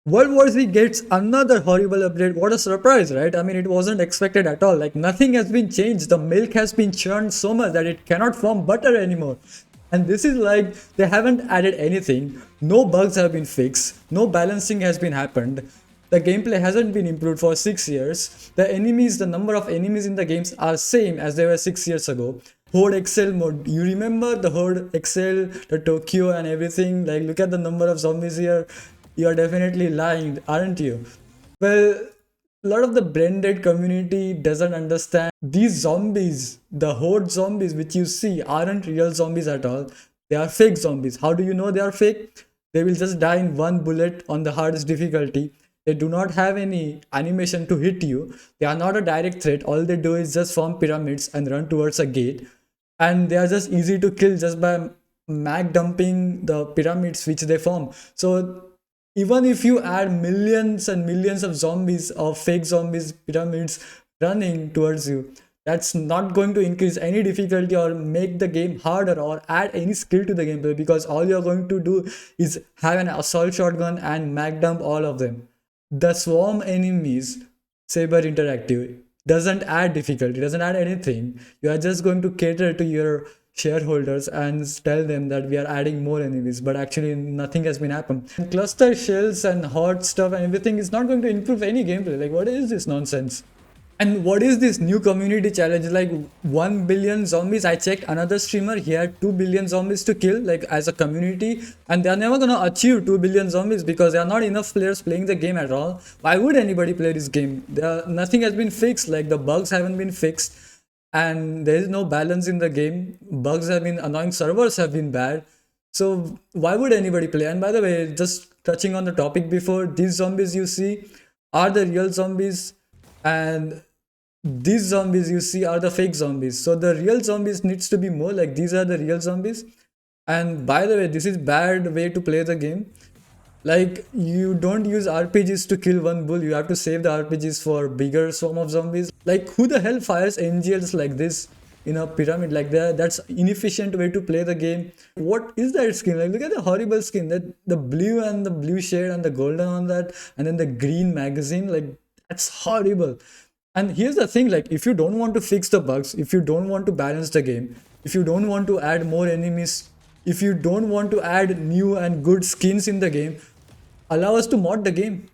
World War Z gets another horrible update. What a surprise, right? I mean, it wasn't expected at all. Like, nothing has been changed. The milk has been churned so much that it cannot form butter anymore. And this is like, they haven't added anything. No bugs have been fixed. No balancing has been happened. The gameplay hasn't been improved for 6 years. The enemies, the number of enemies in the games are same as they were 6 years ago. Horde Excel mode. You remember the Horde Excel, the Tokyo and everything? Like, look at the number of zombies here. You are definitely lying, aren't you? Well, a lot of the branded community doesn't understand these zombies, the horde zombies which you see aren't real zombies at all. They are fake zombies. How do you know they are fake? They will just die in one bullet on the hardest difficulty. They do not have any animation to hit you. They are not a direct threat. All they do is just form pyramids and run towards a gate. And they are just easy to kill just by mag dumping the pyramids which they form. So even if you add millions and millions of zombies or fake zombies pyramids running towards you, that's not going to increase any difficulty or make the game harder or add any skill to the gameplay, because all you're going to do is have an assault shotgun and mag dump all of them. The swarm enemies, Saber Interactive, doesn't add difficulty, doesn't add anything. You are just going to cater to your shareholders and tell them that we are adding more enemies, but actually nothing has been happened. And cluster shells and hot stuff and everything is not going to improve any gameplay. Like, what is this nonsense? And what is this new community challenge? Like 1 billion zombies. I checked another streamer, he had 2 billion zombies to kill, like as a community, and they are never gonna achieve 2 billion zombies because there are not enough players playing the game at all. Why would anybody play this game? Nothing has been fixed, like the bugs haven't been fixed, and there is no balance in the game. Bugs have been annoying, servers have been bad. So why would anybody play? And by the way, just touching on the topic before, these zombies you see are the real zombies, and these zombies you see are the fake zombies. So the real zombies needs to be more like these are the real zombies. And by the way, this is bad way to play the game. Like, you don't use RPGs to kill one bull, you have to save the RPGs for bigger swarm of zombies. Like, who the hell fires NGLs like this in a pyramid like that? That's inefficient way to play the game. What is that skin? Like, look at the horrible skin, that the blue and the blue shade and the golden on that, and then the green magazine, like that's horrible. And here's the thing, like, if you don't want to fix the bugs, if you don't want to balance the game, if you don't want to add more enemies, if you don't want to add new and good skins in the game, allow us to mod the game.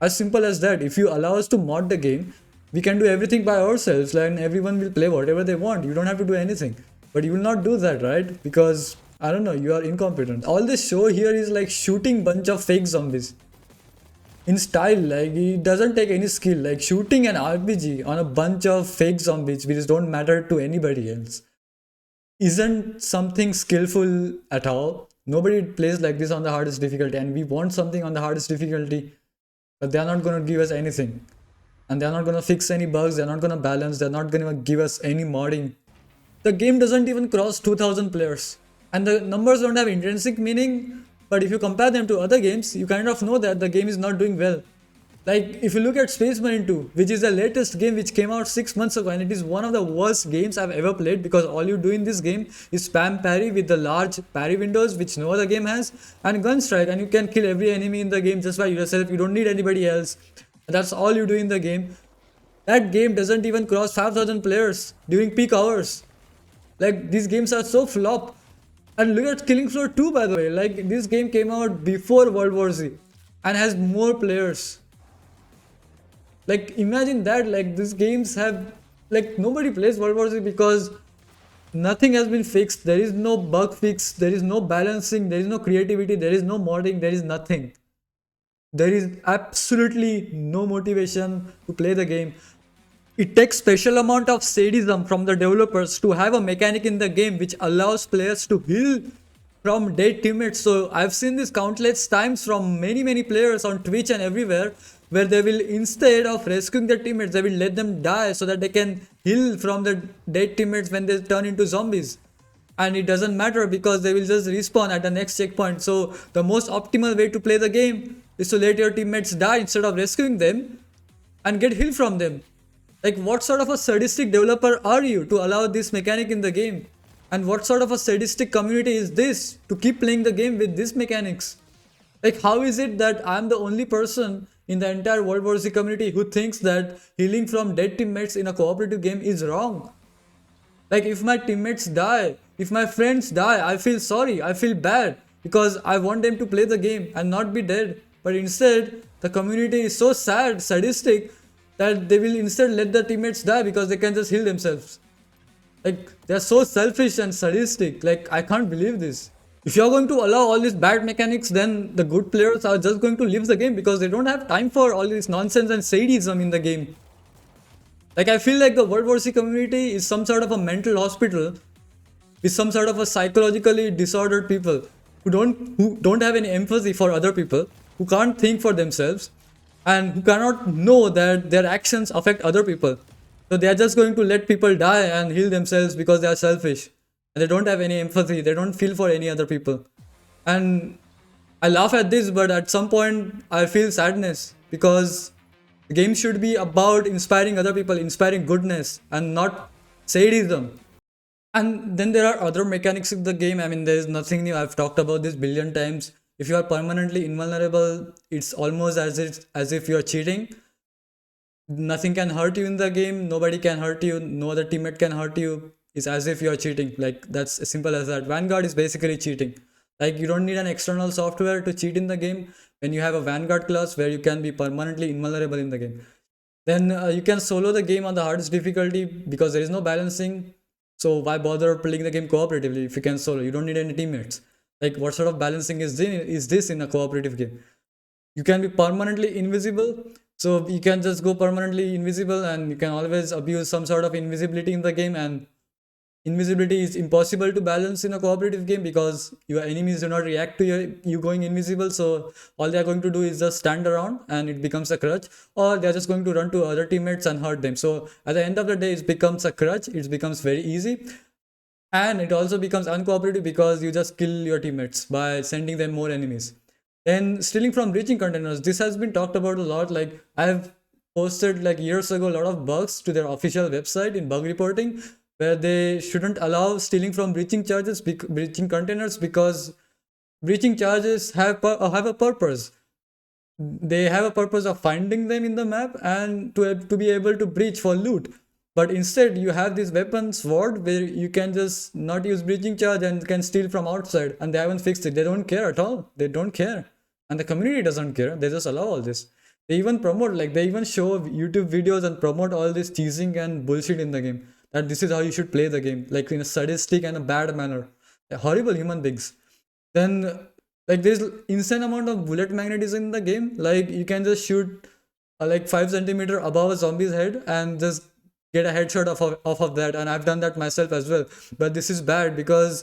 As simple as that. If you allow us to mod the game, we can do everything by ourselves, like, and everyone will play whatever they want. You don't have to do anything. But you will not do that, right? Because, I don't know, you are incompetent. All this show here is like shooting bunch of fake zombies in style. Like, it doesn't take any skill. Like, shooting an RPG on a bunch of fake zombies which don't matter to anybody else isn't something skillful at all. Nobody plays like this on the hardest difficulty, and we want something on the hardest difficulty, but they're not going to give us anything, and they're not going to fix any bugs, they're not going to balance, they're not going to give us any modding. The game doesn't even cross 2000 players, and the numbers don't have intrinsic meaning, but if you compare them to other games, you kind of know that the game is not doing well. Like, if you look at Space Marine 2, which is the latest game which came out 6 months ago, and it is one of the worst games I've ever played, because all you do in this game is spam parry with the large parry windows which no other game has, and gun strike, and you can kill every enemy in the game just by yourself. You don't need anybody else. That's all you do in the game. That game doesn't even cross 5000 players during peak hours. Like, these games are so flop. And look at Killing Floor 2, by the way. Like, this game came out before World War Z and has more players. Like, imagine that. Like, these games have, like, nobody plays World War Z because nothing has been fixed. There is no bug fix, there is no balancing, there is no creativity, there is no modding, there is nothing. There is absolutely no motivation to play the game. It takes special amount of sadism from the developers to have a mechanic in the game which allows players to heal from dead teammates. So I've seen this countless times from many players on Twitch and everywhere, where they will, instead of rescuing their teammates, they will let them die so that they can heal from the dead teammates when they turn into zombies. And it doesn't matter because they will just respawn at the next checkpoint. So the most optimal way to play the game is to let your teammates die instead of rescuing them and get heal from them. Like, what sort of a sadistic developer are you to allow this mechanic in the game? And what sort of a sadistic community is this to keep playing the game with these mechanics? Like, how is it that I'm the only person in the entire World War Z community who thinks that healing from dead teammates in a cooperative game is wrong? Like, if my teammates die, if my friends die, I feel sorry, I feel bad because I want them to play the game and not be dead. But instead, the community is so sad, sadistic, that they will instead let the teammates die because they can just heal themselves. Like, they're so selfish and sadistic. Like, I can't believe this. If you're going to allow all these bad mechanics, then the good players are just going to leave the game because they don't have time for all this nonsense and sadism in the game. Like, I feel like the World War C community is some sort of a mental hospital, is some sort of a psychologically disordered people who don't have any empathy for other people, who can't think for themselves, and who cannot know that their actions affect other people. So they are just going to let people die and heal themselves because they are selfish. And they don't have any empathy, they don't feel for any other people. And I laugh at this, but at some point I feel sadness because the game should be about inspiring other people, inspiring goodness, and not sadism. And then there are other mechanics in the game. I mean, there is nothing new. I've talked about this billion times. If you are permanently invulnerable, it's almost as if you are cheating. Nothing can hurt you in the game. Nobody can hurt you. No other teammate can hurt you. It's as if you are cheating. Like, that's as simple as that. Vanguard is basically cheating. Like, you don't need an external software to cheat in the game when you have a Vanguard class where you can be permanently invulnerable in the game. Then you can solo the game on the hardest difficulty because there is no balancing. So why bother playing the game cooperatively if you can solo? You don't need any teammates. Like, what sort of balancing is this in a cooperative game? You can be permanently invisible, so you can just go permanently invisible, and you can always abuse some sort of invisibility in the game. And invisibility is impossible to balance in a cooperative game because your enemies do not react to you going invisible. So all they are going to do is just stand around and it becomes a crutch, or they are just going to run to other teammates and hurt them. So at the end of the day, it becomes a crutch. It becomes very easy, and it also becomes uncooperative because you just kill your teammates by sending them more enemies. And stealing from breaching containers, this has been talked about a lot. Like, I've posted like years ago a lot of bugs to their official website in bug reporting, where they shouldn't allow stealing from breaching containers because breaching charges have a purpose. They have a purpose of finding them in the map and to be able to breach for loot. But instead, you have this weapon sword where you can just not use breaching charge and can steal from outside, and they haven't fixed it. They don't care at all. They don't care, and the community doesn't care. They just allow all this. They even promote, like, they even show YouTube videos and promote all this teasing and bullshit in the game, that this is how you should play the game, like in a sadistic and a bad manner. They're horrible human beings. Then, like, there's insane amount of bullet magnetism in the game. Like, you can just shoot like 5 centimeter above a zombie's head and just get a headshot off of that. And I've done that myself as well. But this is bad because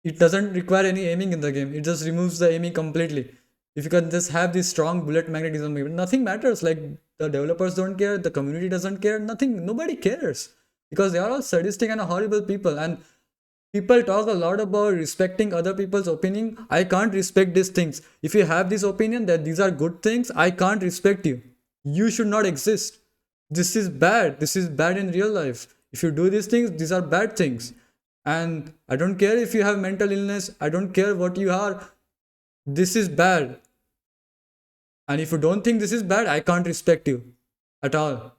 it doesn't require any aiming in the game. It just removes the aiming completely. If you can just have this strong bullet magnetism, nothing matters. Like, the developers don't care, the community doesn't care, nothing, nobody cares because they are all sadistic and horrible people. And people talk a lot about respecting other people's opinion. I can't respect these things. If you have this opinion that these are good things, I can't respect you. You should not exist. This is bad. This is bad in real life. If you do these things, these are bad things. And I don't care if you have mental illness. I don't care what you are. This is bad. And if you don't think this is bad, I can't respect you at all.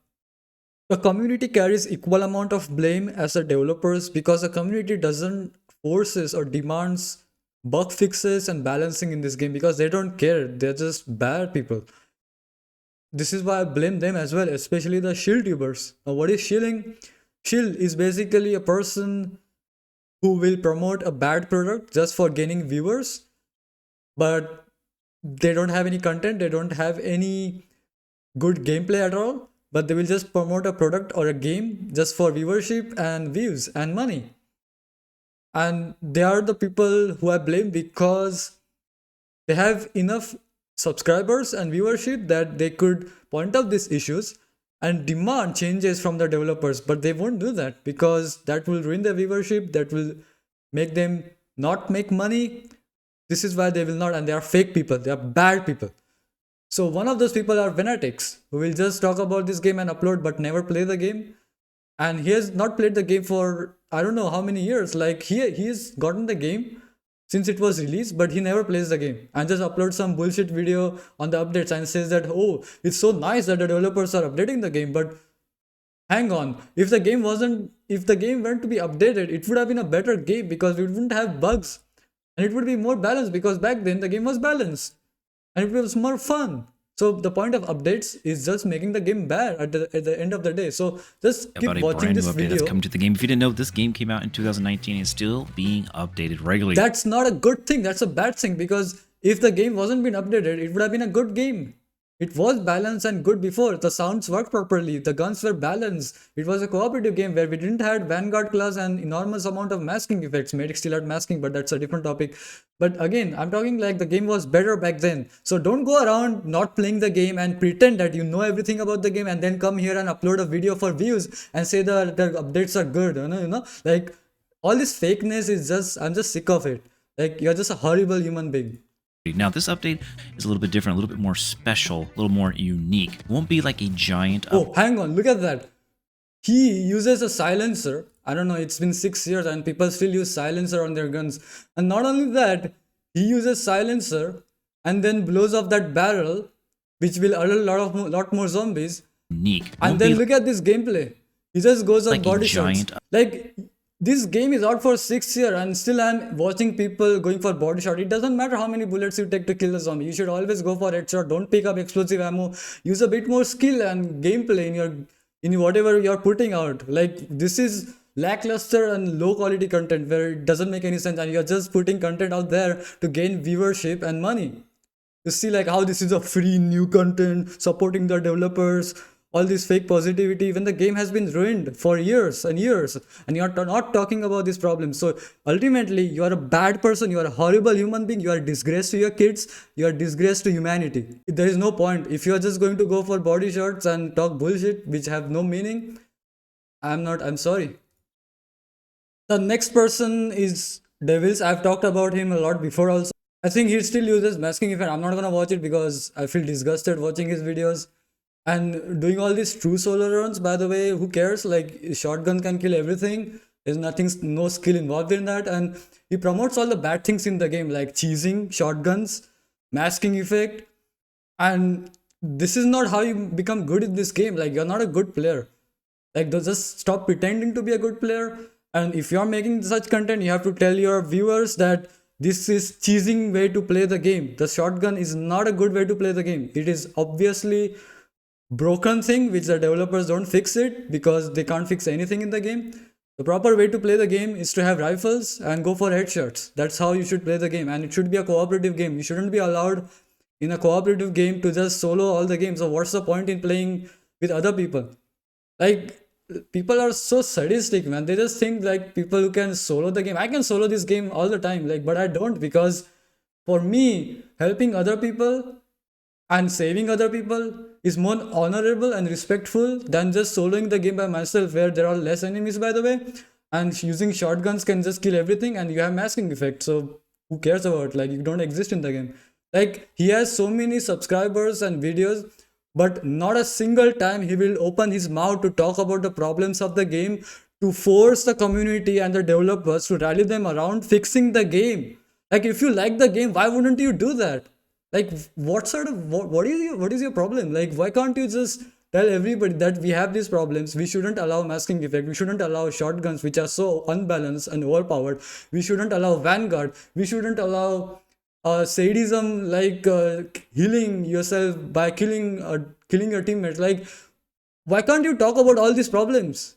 The community carries equal amount of blame as the developers because the community doesn't forces or demands bug fixes and balancing in this game because they don't care. They're just bad people. This is why I blame them as well, especially the shilltubers. Now, what is shilling? Shill is basically a person who will promote a bad product just for gaining viewers, but they don't have any content, they don't have any good gameplay at all, but they will just promote a product or a game just for viewership and views and money. And they are the people who I blame because they have enough subscribers and viewership that they could point out these issues and demand changes from the developers, but they won't do that because that will ruin their viewership, that will make them not make money. This is why they will not, and they are fake people, they are bad people. So one of those people are Venatics, who will just talk about this game and upload but never play the game. And he has not played the game for I don't know how many years. Like, he has gotten the game since it was released, but he never plays the game and just uploads some bullshit video on the updates and says that, oh, it's so nice that the developers are updating the game. But hang on, if the game were to be updated, it would have been a better game because we wouldn't have bugs and it would be more balanced because back then the game was balanced and it was more fun. So the point of updates is just making the game bad at the end of the day. So just keep About a watching brand new this update video. that's coming to the game. If you didn't know, this game came out in 2019 and is still being updated regularly. That's not a good thing. That's a bad thing because if the game wasn't been updated, it would have been a good game. It was balanced and good before. The sounds worked properly. The guns were balanced. It was a cooperative game where we didn't had Vanguard class and enormous amount of masking effects. Medic still had masking, but that's a different topic. But again, I'm talking like the game was better back then. So don't go around not playing the game and pretend that you know everything about the game and then come here and upload a video for views and say the updates are good. Like all this fakeness is just, I'm just sick of it. Like you're just a horrible human being. Now, this update is a little bit different, a little bit more special, a little more unique. It won't be like a giant Oh, hang on, look at that. He uses a silencer. I don't know, it's been 6 years and people still use silencer on their guns. And not only that, he uses silencer and then blows off that barrel, which will alert lot more zombies. unique. It And won't then be look at this gameplay. He just goes on like a body shots. giant- Like this game is out for 6 years and still I'm watching people going for body shot. It doesn't matter how many bullets you take to kill a zombie. You should always go for headshot. Don't pick up explosive ammo. Use a bit more skill and gameplay in whatever you're putting out. Like this is lackluster and low quality content where it doesn't make any sense and you're just putting content out there to gain viewership and money. You see like how this is a free new content supporting the developers, all this fake positivity when the game has been ruined for years and years and you're not talking about these problems. So ultimately you are a bad person, you are a horrible human being, you are a disgrace to your kids, you are a disgrace to humanity. There is no point if you are just going to go for body shots and talk bullshit which have no meaning. I'm sorry. The next person is Devils. I've talked about him a lot before also. I think he still uses masking effect. I'm not gonna watch it because I feel disgusted watching his videos. And doing all these true solo runs, by the way, who cares? Like shotgun can kill everything. There's nothing, no skill involved in that. And he promotes all the bad things in the game, like cheesing, shotguns, masking effect. And this is not how you become good in this game. Like you're not a good player. Like just stop pretending to be a good player. And if you're making such content, you have to tell your viewers that this is cheesing way to play the game. The shotgun is not a good way to play the game. It is obviously broken thing which the developers don't fix it because they can't fix anything in the game. The proper way to play the game is to have rifles and go for headshots. That's how you should play the game, and it should be a cooperative game. You shouldn't be allowed in a cooperative game to just solo all the games. So what's the point in playing with other people? Like people are so sadistic, man. They just think like people who can solo the game. I can solo this game all the time, like, but I don't because for me, helping other people and saving other people is more honorable and respectful than just soloing the game by myself where there are less enemies, by the way, and using shotguns can just kill everything and you have masking effect. So who cares about, like, you don't exist in the game. Like he has so many subscribers and videos, but not a single time he will open his mouth to talk about the problems of the game, to force the community and the developers to rally them around fixing the game. Like if you like the game, why wouldn't you do that? Like what is your problem? Like why can't you just tell everybody that we have these problems, we shouldn't allow masking effect, we shouldn't allow shotguns which are so unbalanced and overpowered, we shouldn't allow vanguard, we shouldn't allow sadism like healing yourself by killing your teammates. Like why can't you talk about all these problems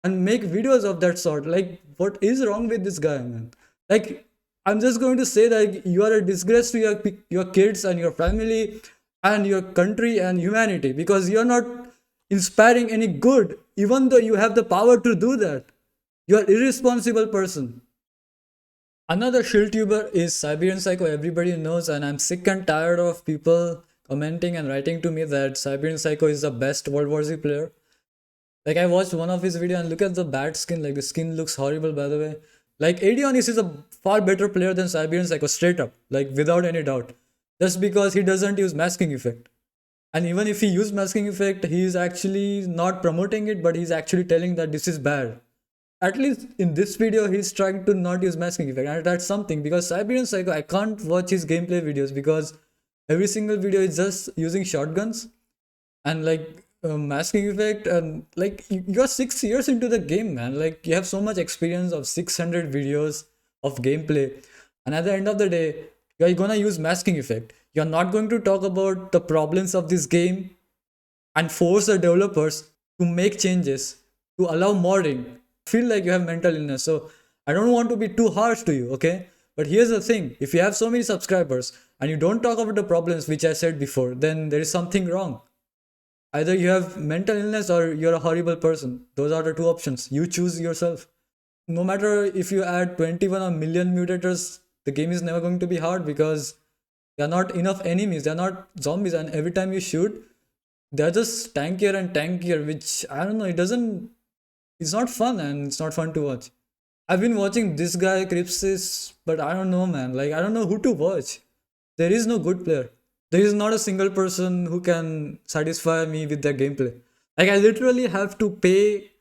and make videos of that sort? Like what is wrong with this guy, man? Like I'm just going to say that you are a disgrace to your kids and your family and your country and humanity because you're not inspiring any good, even though you have the power to do that. You're an irresponsible person. Another shilltuber is Siberian Psycho. Everybody knows, and I'm sick and tired of people commenting and writing to me that Siberian Psycho is the best World War Z player. Like I watched one of his video and look at the bad skin. Like the skin looks horrible, by the way. Like Adionis is a far better player than Siberian Psycho, straight up, like without any doubt. Just because he doesn't use masking effect. And even if he used masking effect, he is actually not promoting it, but he's actually telling that this is bad. At least in this video, he's trying to not use masking effect, and that's something, because Siberian Psycho, I can't watch his gameplay videos because every single video is just using shotguns and like masking effect, and like you're 6 years into the game, man. Like you have so much experience of 600 videos of gameplay, and at the end of the day, you're gonna use masking effect. You're not going to talk about the problems of this game and force the developers to make changes, to allow modding. Feel like you have mental illness. So I don't want to be too harsh to you, okay? But here's the thing, if you have so many subscribers and you don't talk about the problems which I said before, then there is something wrong. Either you have mental illness or you're a horrible person. Those are the two options. You choose yourself. No matter if you add 21 or million mutators, the game is never going to be hard because there are not enough enemies. They're not zombies, and every time you shoot, they're just tankier and tankier, which I don't know, it's not fun, and it's not fun to watch. I've been watching this guy Crypsis, but I don't know, man. Like I don't know who to watch. There is no good player. There is not a single person who can satisfy me with their gameplay. Like I literally have to pay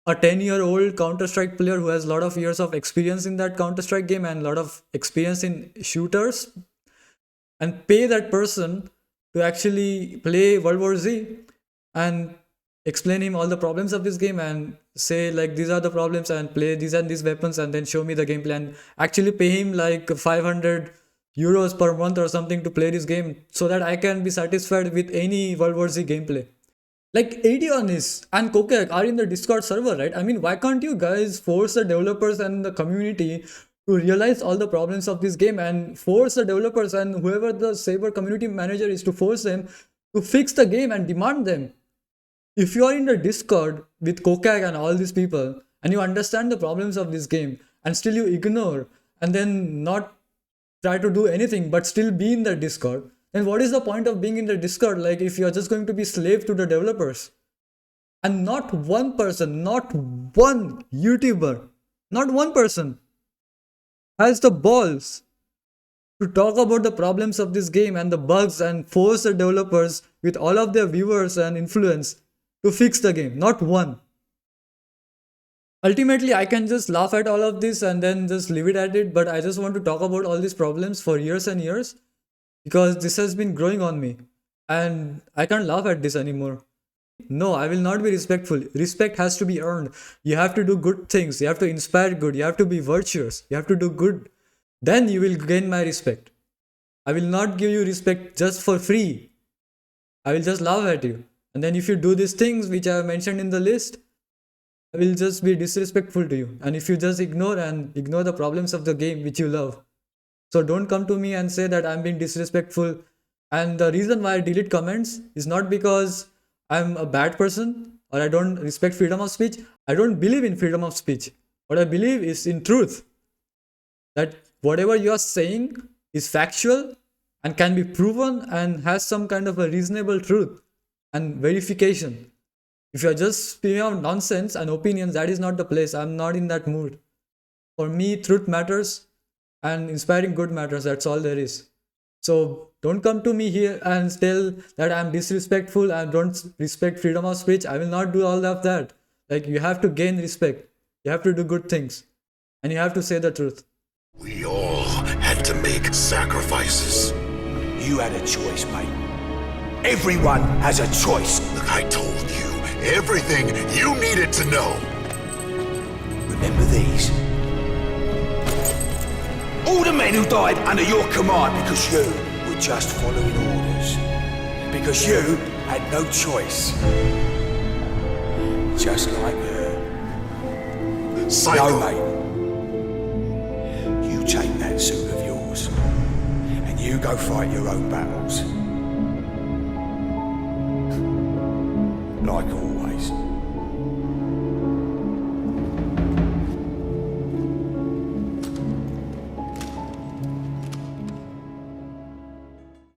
a 10-year-old Counter-Strike player who has a lot of years of experience in that Counter-Strike game and a lot of experience in shooters, and pay that person to actually play World War Z and explain him all the problems of this game and say like these are the problems and play these and these weapons, and then show me the gameplay, and actually pay him like 500 euros per month or something to play this game so that I can be satisfied with any World War Z gameplay. Like Aedionis and Kokek are in the Discord server, right? I mean, why can't you guys force the developers and the community to realize all the problems of this game, and force the developers and whoever the Saber community manager is to force them to fix the game and demand them? If you are in the Discord with Kokak and all these people and you understand the problems of this game and still you ignore and then not try to do anything but still be in the Discord, then what is the point of being in the Discord? Like if you are just going to be slave to the developers. And not one person, not one YouTuber, not one person has the balls to talk about the problems of this game and the bugs and force the developers with all of their viewers and influence to fix the game. Not one. Ultimately, I can just laugh at all of this and then just leave it at it, but I just want to talk about all these problems for years and years because this has been growing on me and I can't laugh at this anymore. No, I will not be respectful. Respect has to be earned. You have to do good things. You have to inspire good. You have to be virtuous. You have to do good. Then you will gain my respect. I will not give you respect just for free. I will just laugh at you. And then if you do these things which I have mentioned in the list, I will just be disrespectful to you. And if you just ignore the problems of the game which you love. So don't come to me and say that I'm being disrespectful. And the reason why I delete comments is not because I'm a bad person or I don't respect freedom of speech. I don't believe in freedom of speech. What I believe is in truth. That whatever you are saying is factual and can be proven and has some kind of a reasonable truth and verification. If you're just spewing out nonsense and opinions, that is not the place. I'm not in that mood. For me, truth matters and inspiring good matters. That's all there is. So don't come to me here and tell that I'm disrespectful and don't respect freedom of speech. I will not do all of that. Like you have to gain respect. You have to do good things. And you have to say the truth. We all had to make sacrifices. You had a choice, mate. Everyone has a choice. Look, I told you everything you needed to know. Remember these? All the men who died under your command because you were just following orders. Because you had no choice. Just like her. Psycho. No, mate. You take that suit of yours and you go fight your own battles. Like all